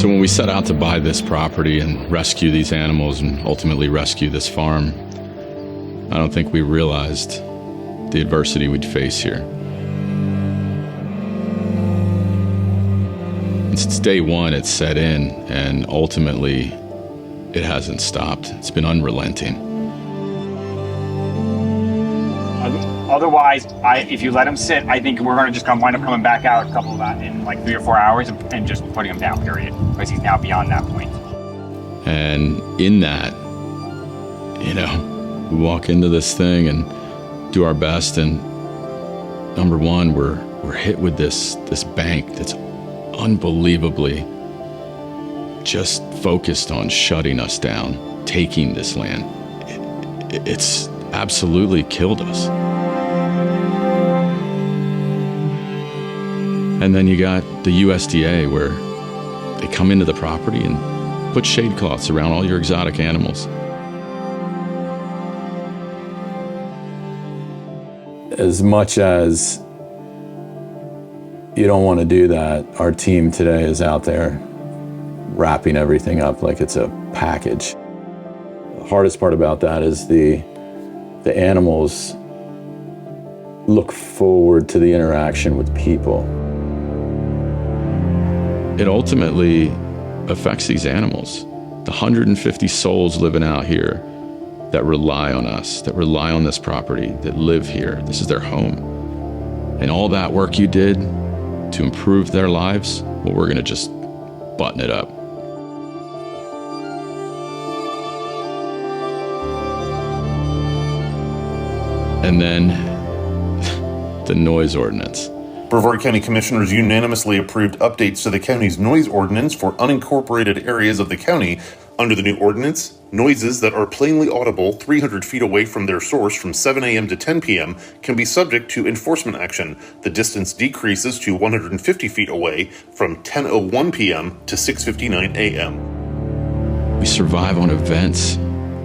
So when we set out to buy this property and rescue these animals and ultimately rescue this farm, I don't think we realized the adversity we'd face here. And since day one, it's set in, and ultimately, it hasn't stopped. It's been unrelenting. Otherwise, if you let him sit, I think we're going to just wind up coming back out in like 3 or 4 hours and just putting him down, period, because he's now beyond that point. And in that, we walk into this thing and do our best, and number one, we're hit with this bank that's unbelievably just focused on shutting us down, taking this land. It's absolutely killed us. And then you got the USDA, where they come into the property and put shade cloths around all your exotic animals. As much as you don't want to do that, our team today is out there wrapping everything up like it's a package. The hardest part about that is the animals look forward to the interaction with people. It ultimately affects these animals. The 150 souls living out here that rely on us, that rely on this property, that live here. This is their home. And all that work you did to improve their lives, well, we're gonna just button it up. And then the noise ordinance. Brevard County Commissioners unanimously approved updates to the county's noise ordinance for unincorporated areas of the county. Under the new ordinance, noises that are plainly audible 300 feet away from their source from 7 a.m. to 10 p.m. can be subject to enforcement action. The distance decreases to 150 feet away from 10:01 p.m. to 6:59 a.m. We survive on events.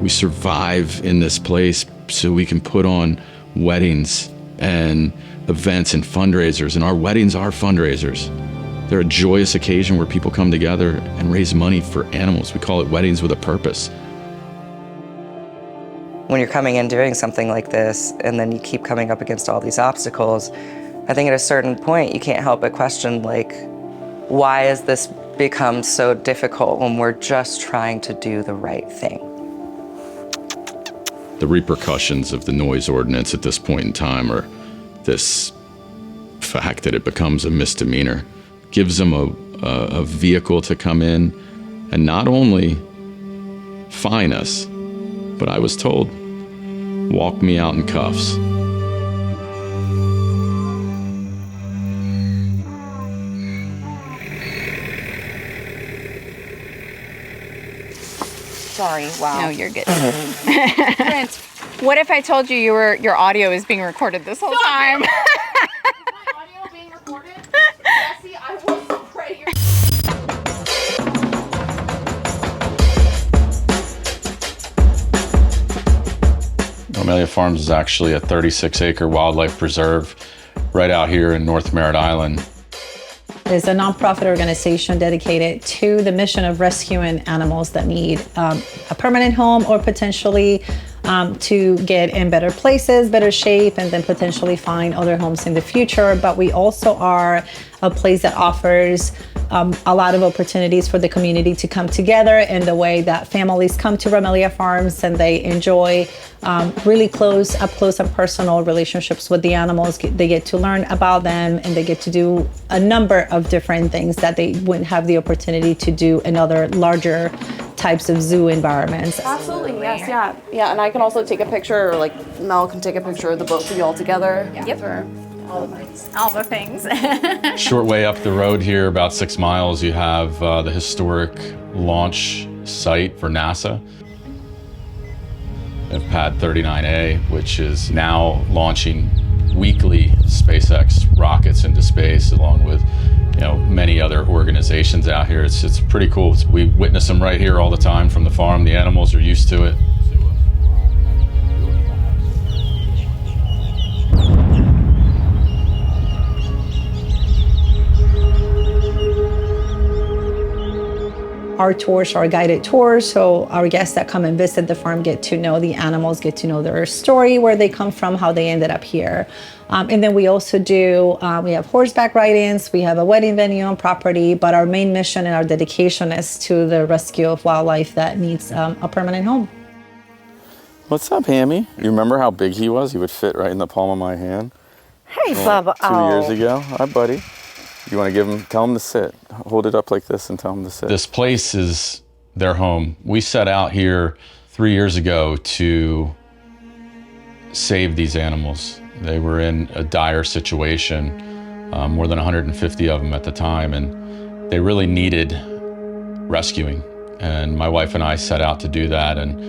We survive in this place so we can put on weddings and events and fundraisers, and our weddings are fundraisers. They're a joyous occasion where people come together and raise money for animals. We call it weddings with a purpose. When you're coming in doing something like this, and then you keep coming up against all these obstacles, I think at a certain point you can't help but question, why has this become so difficult when we're just trying to do the right thing? The repercussions of the noise ordinance at this point in time are this fact that it becomes a misdemeanor. Gives them a vehicle to come in and not only fine us, but I was told, walk me out in cuffs. Sorry, wow. No, you're good. Prince, what if I told you your audio is being recorded this whole time? My audio being recorded? Jesse, I will spray your... Romelia Farms is actually a 36-acre wildlife preserve right out here in North Merritt Island. It's a nonprofit organization dedicated to the mission of rescuing animals that need a permanent home or potentially to get in better places, better shape, and then potentially find other homes in the future. But we also are a place that offers a lot of opportunities for the community to come together in the way that families come to Romelia Farms and they enjoy really up close and personal relationships with the animals. They get to learn about them, and they get to do a number of different things that they wouldn't have the opportunity to do in other larger types of zoo environments. Absolutely, yes, yeah. Yeah, and I can also take a picture, or Mel can take a picture of the both of you all together. Yeah. Yep. For all the things. Short way up the road here, about 6 miles, you have the historic launch site for NASA of Pad 39A, which is now launching weekly SpaceX rockets into space, along with many other organizations out here. It's pretty cool. We witness them right here all the time from the farm. The animals are used to it. Our tours are guided tours, so our guests that come and visit the farm get to know the animals, get to know their story, where they come from, how they ended up here. And then we also do, we have horseback ride-ins, we have a wedding venue on property, but our main mission and our dedication is to the rescue of wildlife that needs a permanent home. What's up, Hammy? You remember how big he was? He would fit right in the palm of my hand. Hey, Bubba. 2 years ago. Hi, buddy. You want to tell him to sit. Hold it up like this and tell him to sit. This place is their home. We set out here 3 years ago to save these animals. They were in a dire situation, more than 150 of them at the time, and they really needed rescuing. And my wife and I set out to do that, and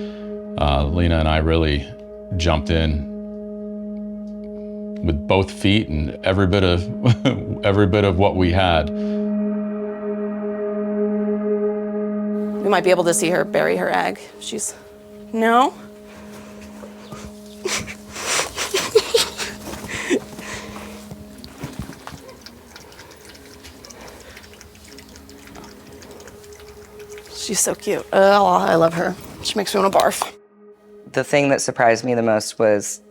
Lina and I really jumped in with both feet and every bit of what we had. We might be able to see her bury her egg. She's, no? She's so cute. Oh, I love her. She makes me want to barf. The thing that surprised me the most was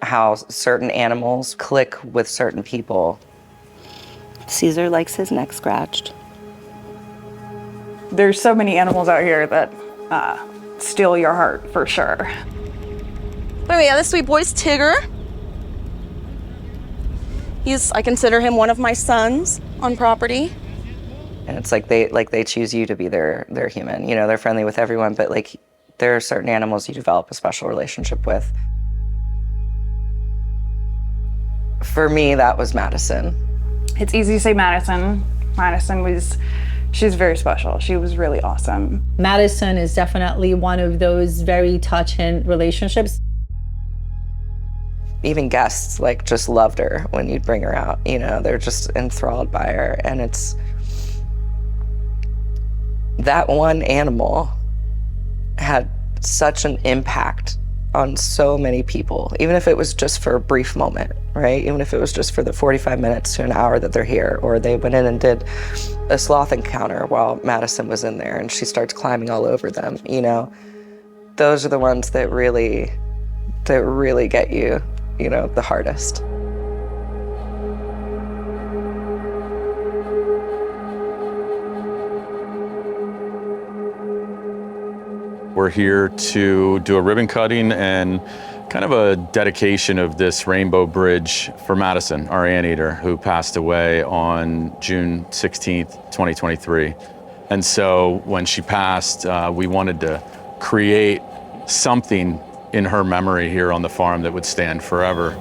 how certain animals click with certain people. Caesar likes his neck scratched. There's so many animals out here that steal your heart, for sure. But yeah, this sweet boy's Tigger. I consider him one of my sons on property. And it's like they choose you to be their human. You know, they're friendly with everyone, but like there are certain animals you develop a special relationship with. For me, that was Madison. It's easy to say Madison. She's very special. She was really awesome. Madison is definitely one of those very touching relationships. Even guests like just loved her when you'd bring her out. You know, they're just enthralled by her, and it's that one animal had such an impact on so many people, even if it was just for a brief moment, right? Even if it was just for the 45 minutes to an hour that they're here, or they went in and did a sloth encounter while Madison was in there and she starts climbing all over them, you know? Those are the ones that really get you, you know, the hardest. We're here to do a ribbon cutting and kind of a dedication of this rainbow bridge for Madison, our anteater, who passed away on June 16th, 2023. And so when she passed, we wanted to create something in her memory here on the farm that would stand forever.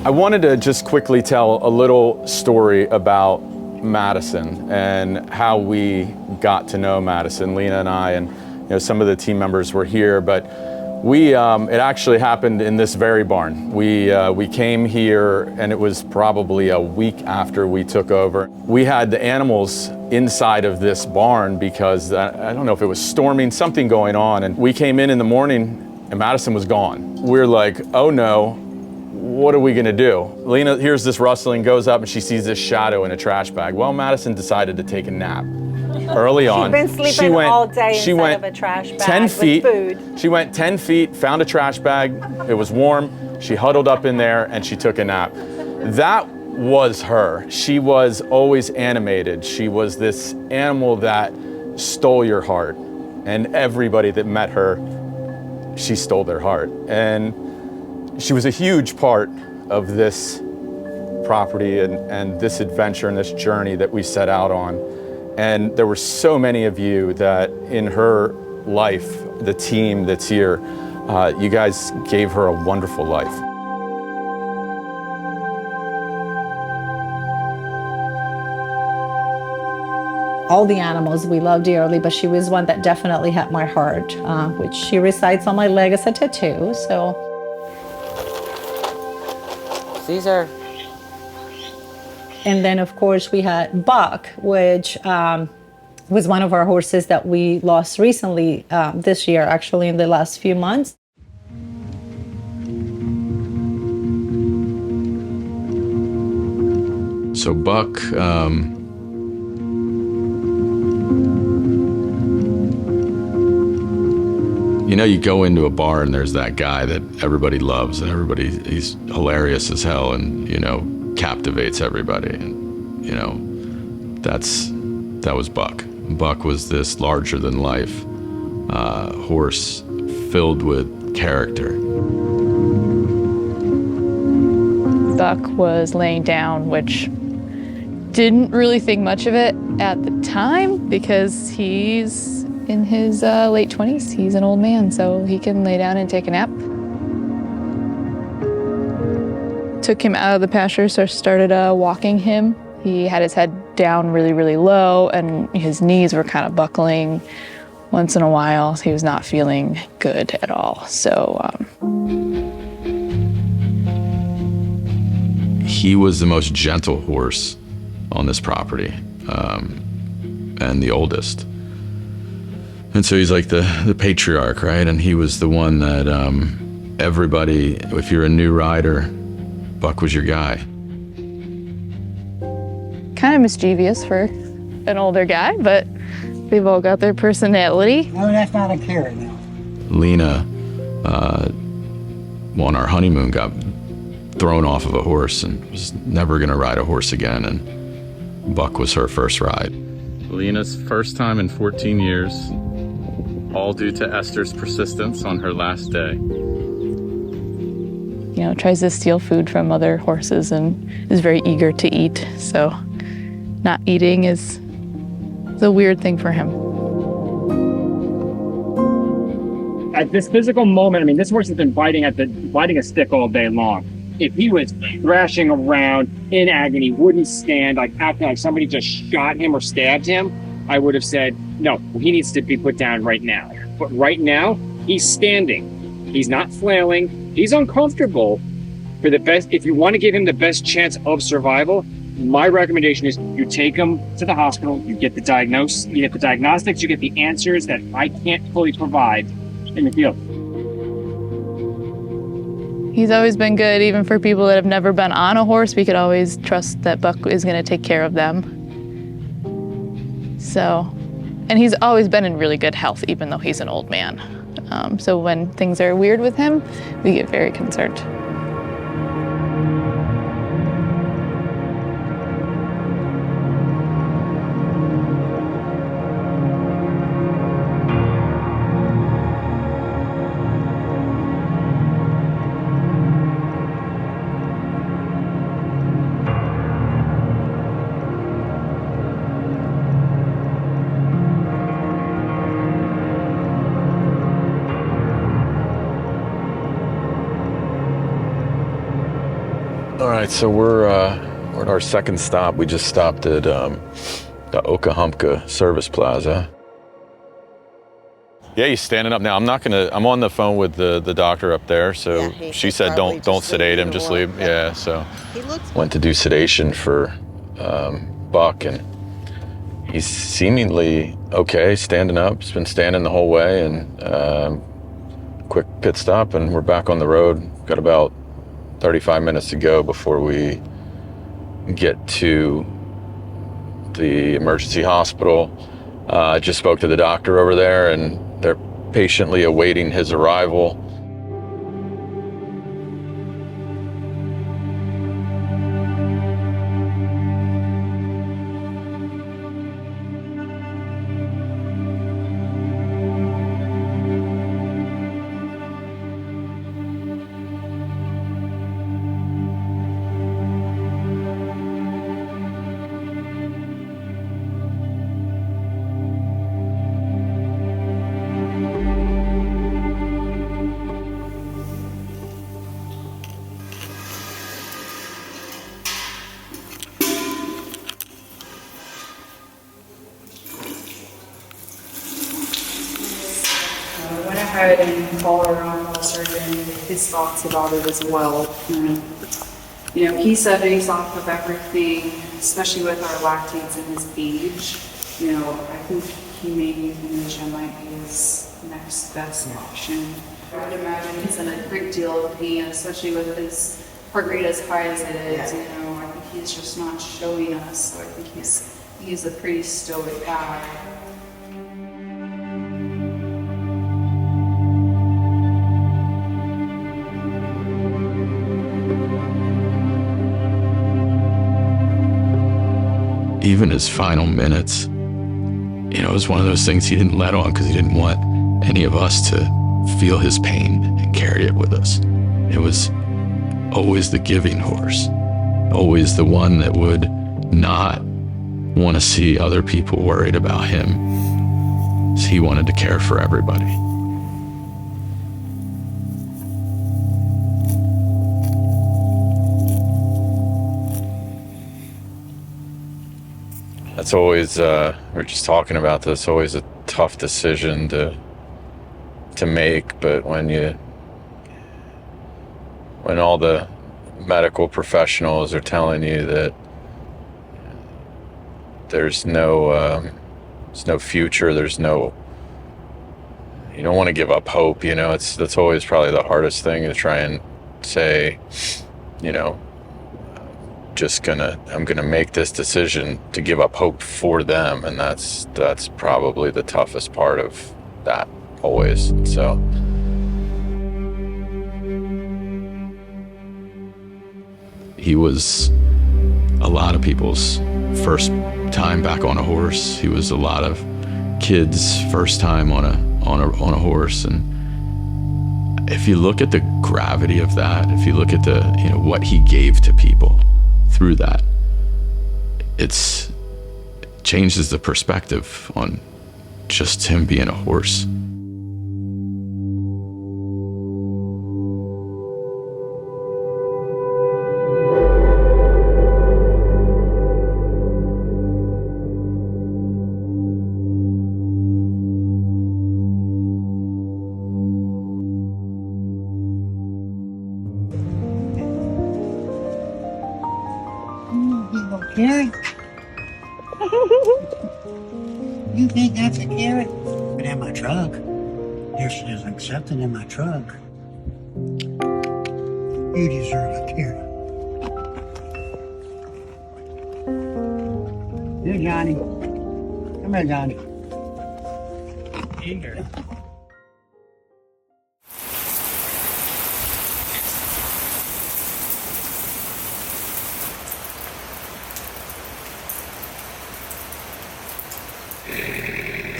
I wanted to just quickly tell a little story about Madison and how we got to know Madison. Lina and I, and you know, some of the team members were here, but it actually happened in this very barn. We came here, and it was probably a week after we took over. We had the animals inside of this barn because I don't know if it was storming, something going on, and we came in the morning and Madison was gone. We're like, oh no. What are we gonna do? Lina hears this rustling, goes up, and she sees this shadow in a trash bag. Well, Madison decided to take a nap early on. She'd been sleeping all day inside of a trash bag 10 feet, with food. She went 10 feet, found a trash bag. It was warm. She huddled up in there and she took a nap. That was her. She was always animated. She was this animal that stole your heart. And everybody that met her, she stole their heart. And she was a huge part of this property and this adventure and this journey that we set out on. And there were so many of you that in her life, the team that's here, you guys gave her a wonderful life. All the animals we love dearly, but she was one that definitely had my heart, which she resides on my leg as a tattoo, so. Caesar. And then, of course, we had Buck, which was one of our horses that we lost recently this year, actually in the last few months. So Buck, you know, you go into a bar and there's that guy that everybody loves and he's hilarious as hell and, you know, captivates everybody. And, you know, that was Buck. Buck was this larger than life horse filled with character. Buck was laying down, which didn't really think much of it at the time because he's in his late 20s. He's an old man, so he can lay down and take a nap. Took him out of the pasture, so started walking him. He had his head down really, really low, and his knees were kind of buckling once in a while. He was not feeling good at all. So he was the most gentle horse on this property, and the oldest. And so he's like the patriarch, right? And he was the one that everybody, if you're a new rider, Buck was your guy. kind of mischievous for an older guy, but they've all got their personality. No, that's not a carrot now. Lina, on our honeymoon, got thrown off of a horse and was never gonna ride a horse again, and Buck was her first ride. Lina's first time in 14 years, all due to Esther's persistence on her last day. You know, tries to steal food from other horses and is very eager to eat, so not eating is a weird thing for him. At this physical moment, I mean, this horse has been biting a stick all day long. If he was thrashing around in agony, wouldn't stand, like acting like somebody just shot him or stabbed him, I would have said, no, he needs to be put down right now. But right now, he's standing. He's not flailing. He's uncomfortable. For the best, if you want to give him the best chance of survival, my recommendation is you take him to the hospital, you get the diagnosis, you get the diagnostics, you get the answers that I can't fully provide in the field. He's always been good, even for people that have never been on a horse. We could always trust that Buck is going to take care of them. So, and he's always been in really good health, even though he's an old man. So when things are weird with him, we get very concerned. All right, so we're at our second stop. We just stopped at the Okahumpka Service Plaza. Yeah, he's standing up now. I'm on the phone with the doctor up there, so yeah, she said don't sedate him, just leave. Yeah, so. Went to do sedation for Buck, and he's seemingly okay, standing up. He's been standing the whole way, and quick pit stop, and we're back on the road. Got about 35 minutes to go before we get to the emergency hospital. I just spoke to the doctor over there, and they're patiently awaiting his arrival. And call our own surgeon, his thoughts about it as well. You know, he said based off of everything, especially with our lactates and his age, you know, I think humane euthanasia might be his next best option. I would imagine he's in a great deal of pain, especially with his heart rate as high as it is. You know, I think he's just not showing us. So I think he's a pretty stoic guy. Even his final minutes, you know, it was one of those things he didn't let on because he didn't want any of us to feel his pain and carry it with us. It was always the giving horse, always the one that would not want to see other people worried about him. He wanted to care for everybody. That's always, we're just talking about this, always a tough decision to make, but when all the medical professionals are telling you that there's no future, you don't want to give up hope, you know, that's always probably the hardest thing, to try and say, you know, I'm gonna make this decision to give up hope for them, and that's probably the toughest part of that always. So he was a lot of people's first time back on a horse. He was a lot of kids' first time on a horse. And if you look at the gravity of that, if you look at what he gave to people through that, it changes the perspective on just him being a horse. Carrot? You think that's a carrot? But in my truck. There's something in my truck. You deserve a carrot. Here, Johnny. Come here, Johnny. Here.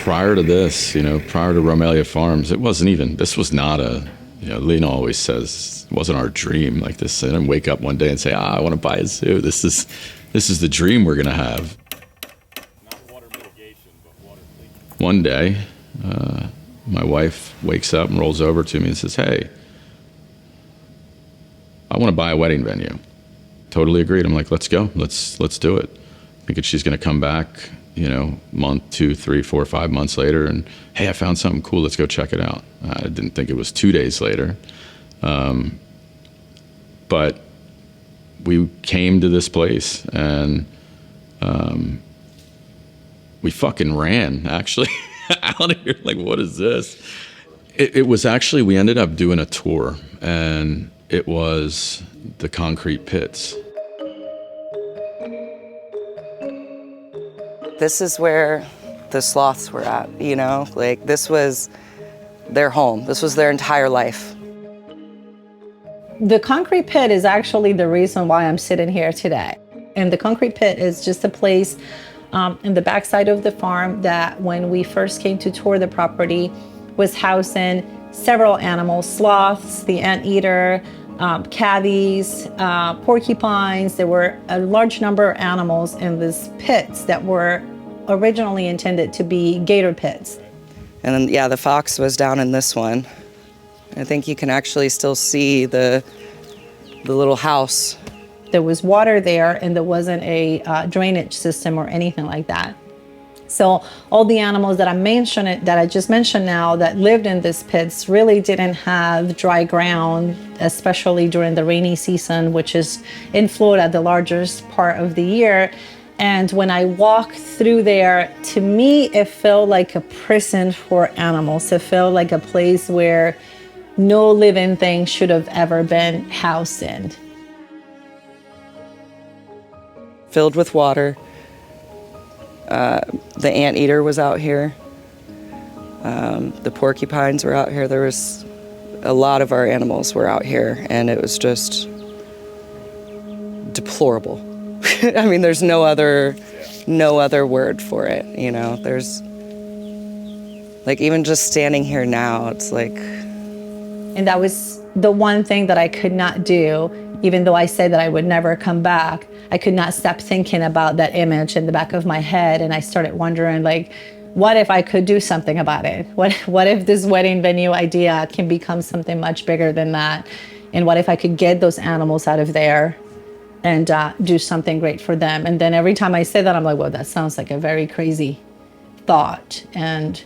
Prior to this, prior to Romelia Farms, this was not Lina always says, it wasn't our dream like this. I didn't wake up one day and say, I want to buy a zoo. This is the dream we're going to have. not water mitigation, but water leak. One day, my wife wakes up and rolls over to me and says, hey, I want to buy a wedding venue. Totally agreed. I'm like, let's go. Let's do it. Thinking she's going to come back, month, 2, 3, 4, 5 months later, and hey, I found something cool, let's go check it out. I didn't think it was 2 days later. But we came to this place and we fucking ran, actually, out of here, like, what is this? It was actually, we ended up doing a tour, and it was the concrete pits. This is where the sloths were at, like this was their home. This was their entire life. The concrete pit is actually the reason why I'm sitting here today. And the concrete pit is just a place in the backside of the farm that when we first came to tour the property was housing several animals, sloths, the anteater, cavies, porcupines. There were a large number of animals in these pits that were originally intended to be gator pits. And then, yeah, the fox was down in this one. I think you can actually still see the little house. There was water there, and there wasn't a drainage system or anything like that. So all the animals that I just mentioned now that lived in these pits really didn't have dry ground, especially during the rainy season, which is in Florida the largest part of the year. And when I walked through there, to me, it felt like a prison for animals. It felt like a place where no living thing should have ever been housed in. filled with water. The anteater was out here. The porcupines were out here. There was a lot of our animals were out here, and it was just deplorable. I mean, there's no other word for it, you know. There's, like, even just standing here now, it's like... And that was the one thing that I could not do, even though I said that I would never come back. I could not stop thinking about that image in the back of my head, and I started wondering, like, what if I could do something about it? What if this wedding venue idea can become something much bigger than that? And what if I could get those animals out of there and do something great for them? And then every time I say that, I'm like, well, that sounds like a very crazy thought. And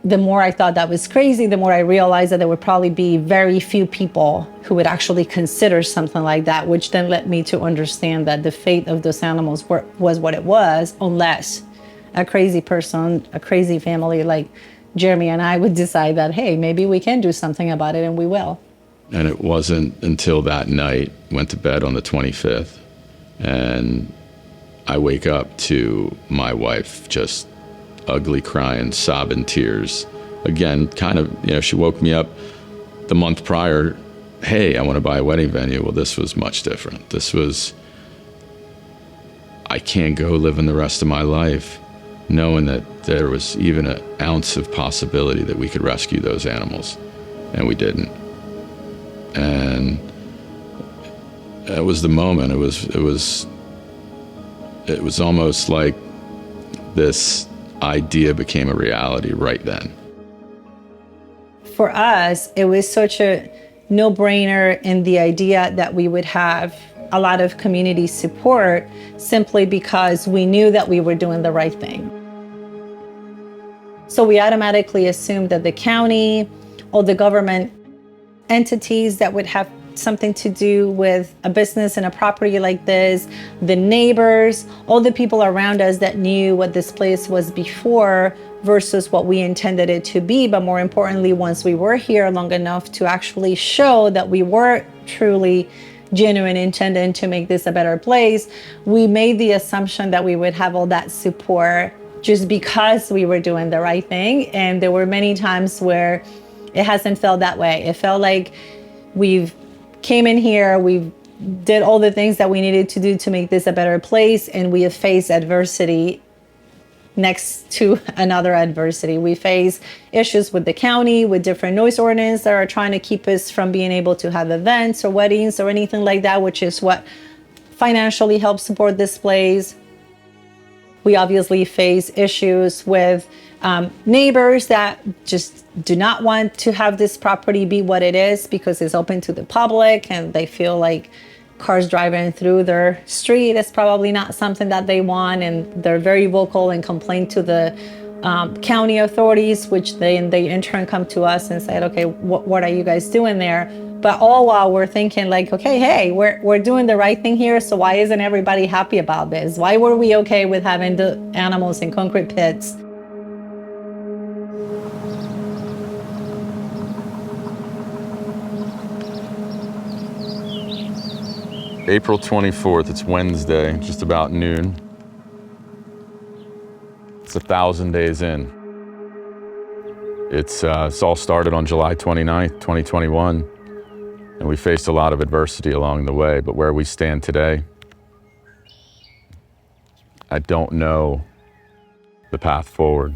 the more I thought that was crazy, the more I realized that there would probably be very few people who would actually consider something like that, which then led me to understand that the fate of those animals was what it was, unless a crazy person, a crazy family like Jeremy and I would decide that, hey, maybe we can do something about it, and we will. And it wasn't until that night, went to bed on the 25th, and I wake up to my wife just ugly crying, sobbing tears. Again, kind of, you know, she woke me up the month prior, hey, I want to buy a wedding venue. Well, this was much different. This was, I can't go living the rest of my life knowing that there was even an ounce of possibility that we could rescue those animals, and we didn't. And that was the moment. It was almost like this idea became a reality right then. For us, it was such a no-brainer in the idea that we would have a lot of community support simply because we knew that we were doing the right thing. So we automatically assumed that the county or the government entities that would have something to do with a business and a property like this, the neighbors, all the people around us that knew what this place was before versus what we intended it to be. But more importantly, once we were here long enough to actually show that we were truly genuine intended to make this a better place, we made the assumption that we would have all that support just because we were doing the right thing. And there were many times where it hasn't felt that way. It felt like we've came in here, we did all the things that we needed to do to make this a better place, and we have faced adversity next to another adversity. We face issues with the county, with different noise ordinances that are trying to keep us from being able to have events or weddings or anything like that, which is what financially helps support this place. We obviously face issues with neighbors that just do not want to have this property be what it is because it's open to the public, and they feel like cars driving through their street is probably not something that they want, and they're very vocal and complain to the county authorities, which they in turn come to us and say, okay, what are you guys doing there? But all while we're thinking like, okay, hey, we're doing the right thing here, so why isn't everybody happy about this? Why were we okay with having the animals in concrete pits? April 24th, it's Wednesday, just about noon. It's 1,000 days in. It's all started on July 29th, 2021, and we faced a lot of adversity along the way, but where we stand today, I don't know the path forward.